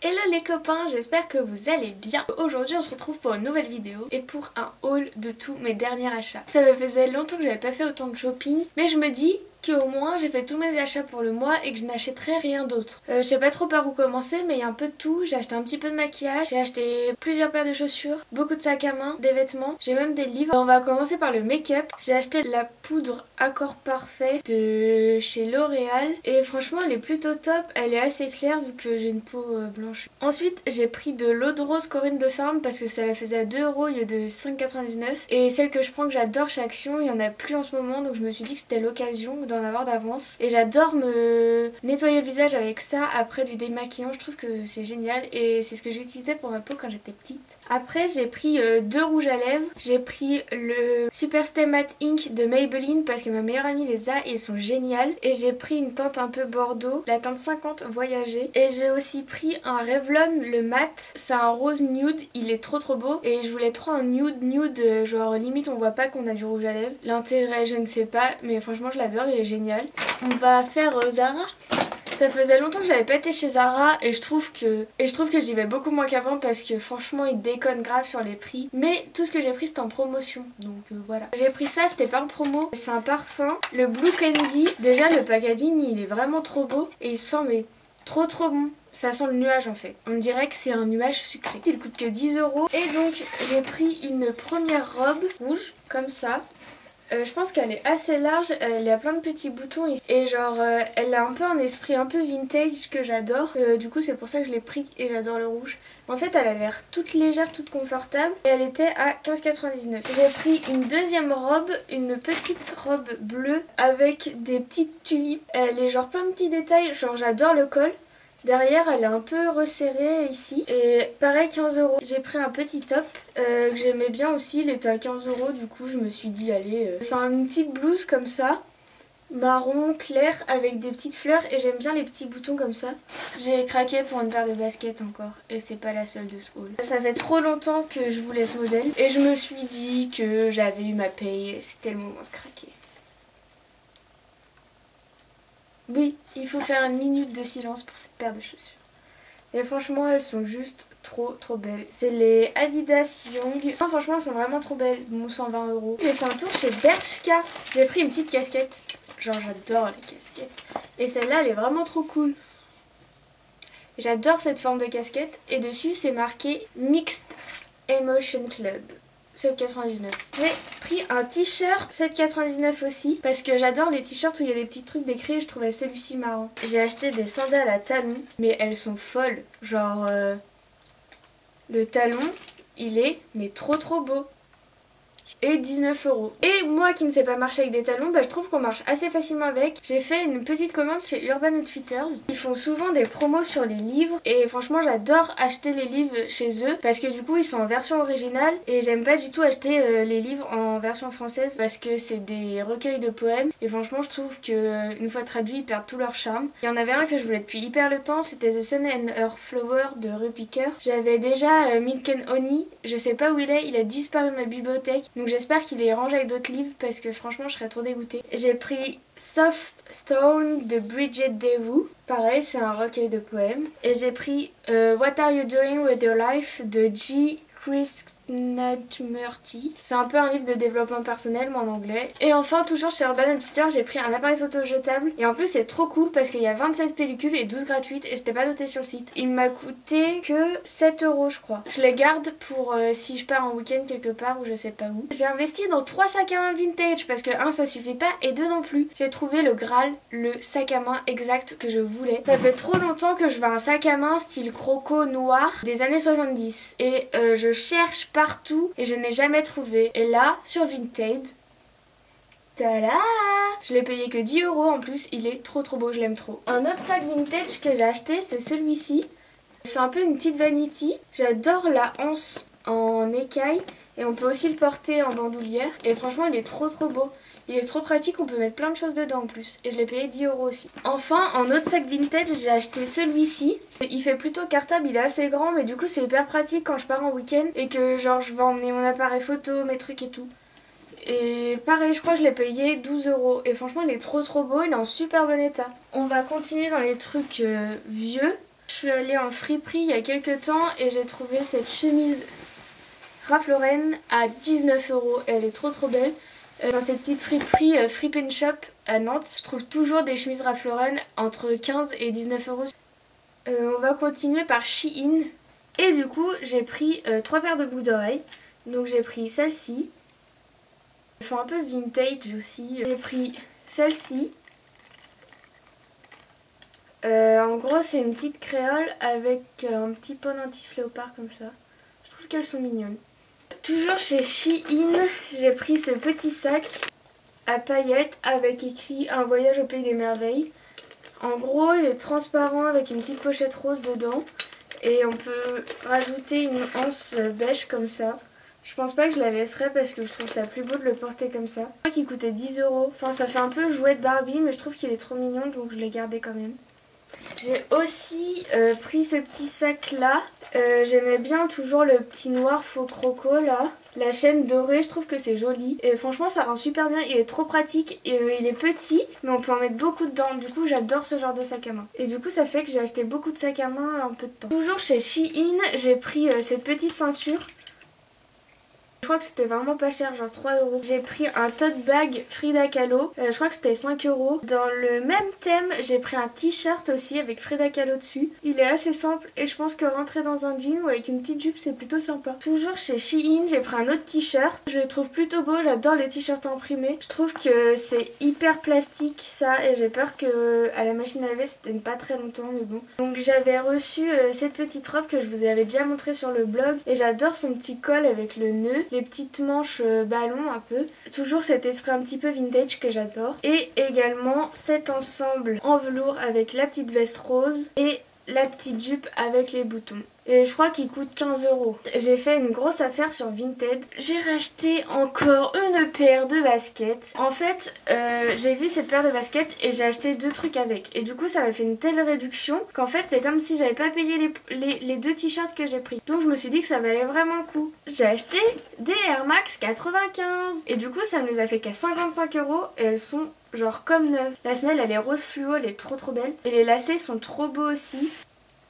Hello les copains, j'espère que vous allez bien. Aujourd'hui on se retrouve pour une nouvelle vidéo et pour un haul de tous mes derniers achats. Ça me faisait longtemps que j'avais pas fait autant de shopping, mais je me dis qu'au moins j'ai fait tous mes achats pour le mois et que je n'achèterai rien d'autre. Je sais pas trop par où commencer, mais il y a un peu de tout. J'ai acheté un petit peu de maquillage, j'ai acheté plusieurs paires de chaussures, beaucoup de sacs à main, des vêtements, j'ai même des livres. On va commencer par le make-up. J'ai acheté la poudre Accord Parfait de chez L'Oréal et franchement elle est plutôt top, elle est assez claire vu que j'ai une peau blanche. Ensuite j'ai pris de l'eau de rose Corinne de Farm parce que ça la faisait à 2 € au lieu de 5,99 € et celle que je prends que j'adore chez Action, il y en a plus en ce moment donc je me suis dit que c'était l'occasion d'en avoir d'avance et j'adore me nettoyer le visage avec ça après du démaquillant, je trouve que c'est génial et c'est ce que j'utilisais pour ma peau quand j'étais petite. Après j'ai pris deux rouges à lèvres, j'ai pris le Super Stay Matte Ink de Maybelline parce que ma meilleure amie les a et ils sont géniales, et j'ai pris une teinte un peu bordeaux, la teinte 50 Voyager, et j'ai aussi pris un Revlon le mat, c'est un rose nude, il est trop beau et je voulais trop un nude genre limite on voit pas qu'on a du rouge à lèvres. L'intérêt je ne sais pas mais franchement je l'adore, il est génial. On va faire Zara. Ça faisait longtemps que j'avais pas été chez Zara et je trouve que j'y vais beaucoup moins qu'avant parce que franchement ils déconnent grave sur les prix. Mais tout ce que j'ai pris c'était en promotion, donc voilà. J'ai pris ça, c'était pas en promo, c'est un parfum, le Blue Candy. Déjà le packaging il est vraiment trop beau et il sent mais trop bon. Ça sent le nuage en fait. On dirait que c'est un nuage sucré. Il coûte que 10 €. Et donc j'ai pris une première robe rouge comme ça. Je pense qu'elle est assez large, elle a plein de petits boutons et genre elle a un peu un esprit un peu vintage que j'adore. Du coup c'est pour ça que je l'ai pris et j'adore le rouge. En fait elle a l'air toute légère, toute confortable et elle était à 15,99 €. J'ai pris une deuxième robe, une petite robe bleue avec des petites tulipes. Elle est genre plein de petits détails, genre j'adore le col. Derrière elle est un peu resserrée ici et pareil 15 €. J'ai pris un petit top que j'aimais bien aussi, il était à 15 € du coup je me suis dit allez. C'est une petite blouse comme ça, marron clair avec des petites fleurs et j'aime bien les petits boutons comme ça. J'ai craqué pour une paire de baskets encore et c'est pas la seule de ce haul. Ça fait trop longtemps que je voulais ce modèle et je me suis dit que j'avais eu ma paye, c'était le moment de craquer. Oui, il faut faire une minute de silence pour cette paire de chaussures. Et franchement, elles sont juste trop belles. C'est les Adidas Young. Enfin, franchement, elles sont vraiment trop belles. Bon, 120 €. J'ai fait un tour chez Bershka. J'ai pris une petite casquette. Genre, j'adore les casquettes. Et celle-là, elle est vraiment trop cool. J'adore cette forme de casquette. Et dessus, c'est marqué Mixed Emotion Club. 7,99 €. J'ai pris un t-shirt 7,99 € aussi parce que j'adore les t-shirts où il y a des petits trucs décrits et je trouvais celui-ci marrant. J'ai acheté des sandales à talons mais elles sont folles. Genre le talon il est mais trop beau. Et 19 €. Et moi qui ne sais pas marcher avec des talons, je trouve qu'on marche assez facilement avec. J'ai fait une petite commande chez Urban Outfitters. Ils font souvent des promos sur les livres et franchement j'adore acheter les livres chez eux parce que du coup ils sont en version originale et j'aime pas du tout acheter les livres en version française parce que c'est des recueils de poèmes et franchement je trouve que une fois traduits ils perdent tout leur charme. Il y en avait un que je voulais depuis hyper longtemps, c'était The Sun and Her Flower de Rupiker. J'avais déjà Milk and Honey, je sais pas où il a disparu de ma bibliothèque donc j'espère qu'il est rangé avec d'autres livres parce que franchement je serais trop dégoûtée. J'ai pris Soft Stone de Bridget DeVoe. Pareil c'est un recueil de poèmes. Et j'ai pris What Are You Doing With Your Life de G. Krishnamurti. C'est un peu un livre de développement personnel mais en anglais. Et enfin toujours chez Urban Outfitters j'ai pris un appareil photo jetable et en plus c'est trop cool parce qu'il y a 27 pellicules et 12 gratuites et c'était pas noté sur le site. Il m'a coûté que 7 € je crois. Je les garde pour si je pars en week-end quelque part ou je sais pas où. J'ai investi dans 3 sacs à main vintage parce que 1 ça suffit pas et 2 non plus. J'ai trouvé le Graal, le sac à main exact que je voulais. Ça fait trop longtemps que je veux un sac à main style croco noir des années 70 et je cherche partout et je n'ai jamais trouvé. Et là, sur Vinted, tada! Je l'ai payé que 10 € en plus, il est trop beau, je l'aime trop. Un autre sac vintage que j'ai acheté, c'est celui-ci. C'est un peu une petite vanity. J'adore la anse en écaille et on peut aussi le porter en bandoulière. Et franchement, il est trop beau. Il est trop pratique, on peut mettre plein de choses dedans en plus. Et je l'ai payé 10 € aussi. Enfin, en autre sac vintage, j'ai acheté celui-ci. Il fait plutôt cartable, il est assez grand, mais du coup c'est hyper pratique quand je pars en week-end. Et que genre je vais emmener mon appareil photo, mes trucs et tout. Et pareil, je crois que je l'ai payé 12 €. Et franchement, il est trop beau, il est en super bon état. On va continuer dans les trucs vieux. Je suis allée en friperie il y a quelques temps et j'ai trouvé cette chemise Ralph Lauren à 19 €. Elle est trop belle. Dans cette petite friperie Frip & Shop à Nantes, je trouve toujours des chemises Ralph Lauren entre 15 et 19 €. On va continuer par Shein. Et du coup, j'ai pris 3 paires de boucles d'oreilles. Donc j'ai pris celle-ci. Elles font un peu vintage aussi. J'ai pris celle-ci. En gros, c'est une petite créole avec un petit pendentif léopard comme ça. Je trouve qu'elles sont mignonnes. Toujours chez Shein, j'ai pris ce petit sac à paillettes avec écrit un voyage au pays des merveilles. En gros, il est transparent avec une petite pochette rose dedans et on peut rajouter une anse beige comme ça. Je pense pas que je la laisserai parce que je trouve ça plus beau de le porter comme ça. Je crois qu'il coûtait 10 €. Enfin, ça fait un peu jouet de Barbie, mais je trouve qu'il est trop mignon donc je l'ai gardé quand même. J'ai aussi pris ce petit sac là. J'aimais bien toujours le petit noir faux croco là. La chaîne dorée, je trouve que c'est joli. Et franchement ça rend super bien, il est trop pratique. Et il est petit mais on peut en mettre beaucoup dedans. Du coup j'adore ce genre de sac à main. Et du coup ça fait que j'ai acheté beaucoup de sacs à main en peu de temps. Toujours chez Shein, j'ai pris cette petite ceinture. Je crois que c'était vraiment pas cher, genre 3 €. J'ai pris un tote bag Frida Kahlo, je crois que c'était 5 €. Dans le même thème, j'ai pris un t-shirt aussi avec Frida Kahlo dessus. Il est assez simple et je pense que rentrer dans un jean ou avec une petite jupe c'est plutôt sympa. Toujours chez Shein, j'ai pris un autre t-shirt. Je le trouve plutôt beau, j'adore les t-shirts imprimés. Je trouve que c'est hyper plastique ça et j'ai peur que à la machine à laver c'était pas très longtemps mais bon. Donc j'avais reçu cette petite robe que je vous avais déjà montrée sur le blog et j'adore son petit col avec le nœud. Les petites manches ballon un peu. Toujours cet esprit un petit peu vintage que j'adore. Et également cet ensemble en velours avec la petite veste rose et la petite jupe avec les boutons. Et je crois qu'il coûte 15 €. J'ai fait une grosse affaire sur Vinted. J'ai racheté encore une paire de baskets. En fait, j'ai vu cette paire de baskets et j'ai acheté 2 trucs avec. Et du coup, ça m'a fait une telle réduction qu'en fait, c'est comme si j'avais pas payé les 2 t-shirts que j'ai pris. Donc je me suis dit que ça valait vraiment le coup. J'ai acheté des Air Max 95. Et du coup, ça ne nous a fait qu'à 55 € et elles sont genre comme neuves. La semelle, elle est rose fluo, elle est trop belle. Et les lacets sont trop beaux aussi.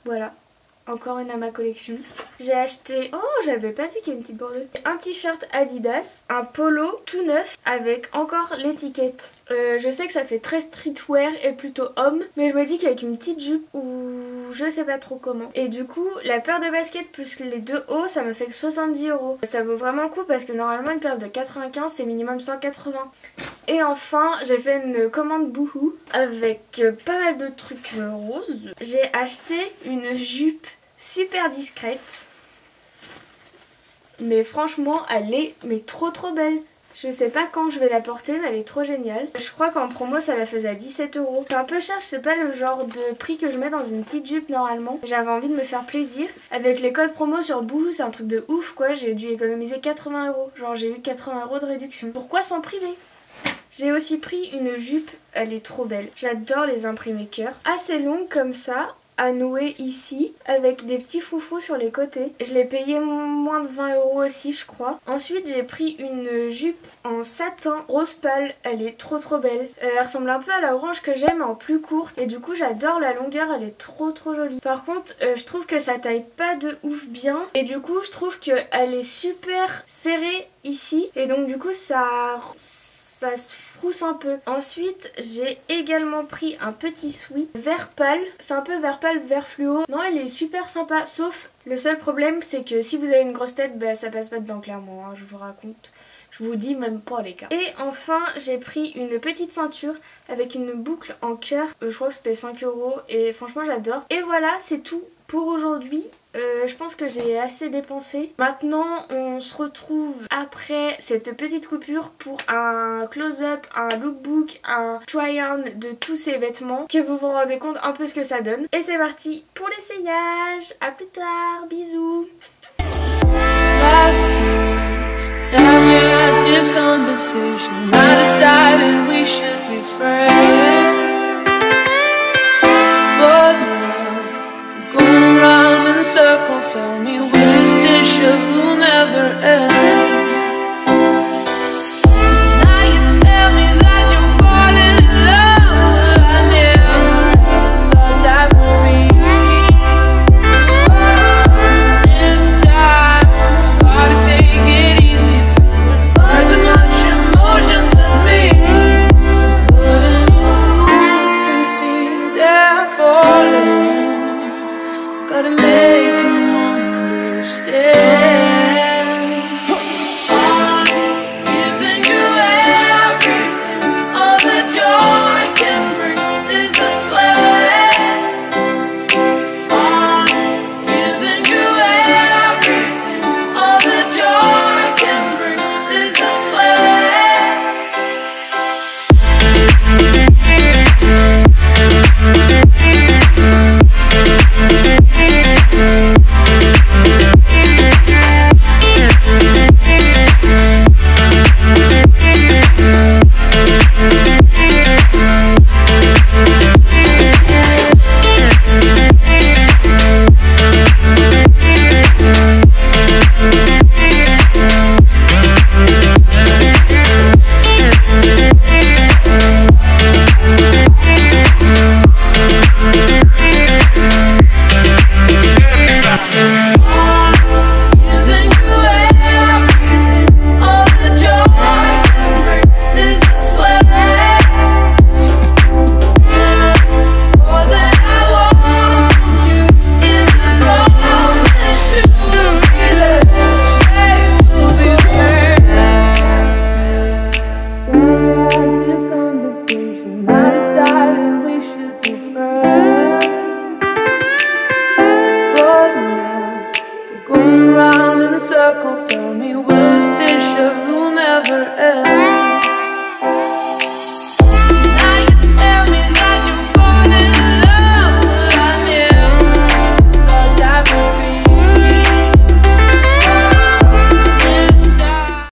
Voilà. Encore une à ma collection. J'ai acheté... Oh, j'avais pas vu qu'il y a une petite bordure. Un t-shirt Adidas, un polo tout neuf avec encore l'étiquette. Je sais que ça fait très streetwear et plutôt homme, mais je me dis qu'avec une petite jupe ou je sais pas trop comment. Et du coup, la paire de baskets plus les 2 hauts, ça m'a fait que 70 €. Ça vaut vraiment le coup parce que normalement une paire de 95 c'est minimum 180. Et enfin, j'ai fait une commande Boohoo avec pas mal de trucs roses. J'ai acheté une jupe super discrète. Mais franchement, elle est trop belle. Je sais pas quand je vais la porter mais elle est trop géniale. Je crois qu'en promo ça la faisait à 17 €. C'est un peu cher, je sais pas le genre de prix que je mets dans une petite jupe normalement. J'avais envie de me faire plaisir. Avec les codes promo sur Boohoo c'est un truc de ouf quoi. J'ai dû économiser 80 €. Genre j'ai eu 80 € de réduction. Pourquoi s'en priver ? J'ai aussi pris une jupe, elle est trop belle. J'adore les imprimés cœur. Assez longue comme ça, à nouer ici, avec des petits froufrous sur les côtés. Je l'ai payé moins de 20 € aussi je crois. Ensuite j'ai pris une jupe en satin rose pâle, elle est trop belle. Elle ressemble un peu à la orange que j'aime en plus courte. Et du coup j'adore la longueur, elle est trop jolie. Par contre je trouve que ça taille pas de ouf bien. Et du coup je trouve qu'elle est super serrée ici. Et donc du coup ça se frousse un peu. Ensuite j'ai également pris un petit sweat vert pâle. C'est un peu vert pâle, vert fluo. Non, il est super sympa, sauf le seul problème c'est que si vous avez une grosse tête, bah, ça passe pas dedans clairement, hein, je vous raconte. Je vous dis même pas les gars. Et enfin j'ai pris une petite ceinture avec une boucle en cœur. Je crois que c'était 5 € et franchement j'adore. Et voilà, c'est tout pour aujourd'hui. Je pense que j'ai assez dépensé. Maintenant on se retrouve après cette petite coupure pour un close-up, un lookbook, un try-on de tous ces vêtements, que vous vous rendez compte un peu ce que ça donne. Et c'est parti pour l'essayage. À plus tard, bisous. This conversation, I decided we should be friends. But now we're going round in circles. Tell me, will this deja vu never end? Now you tell me that you're falling in love, but I never thought that would be. gotta make them understand. I'm giving you everything, all the joy I can bring, this I swear. I'm giving you everything, all the joy I can bring, this I swear. Circles down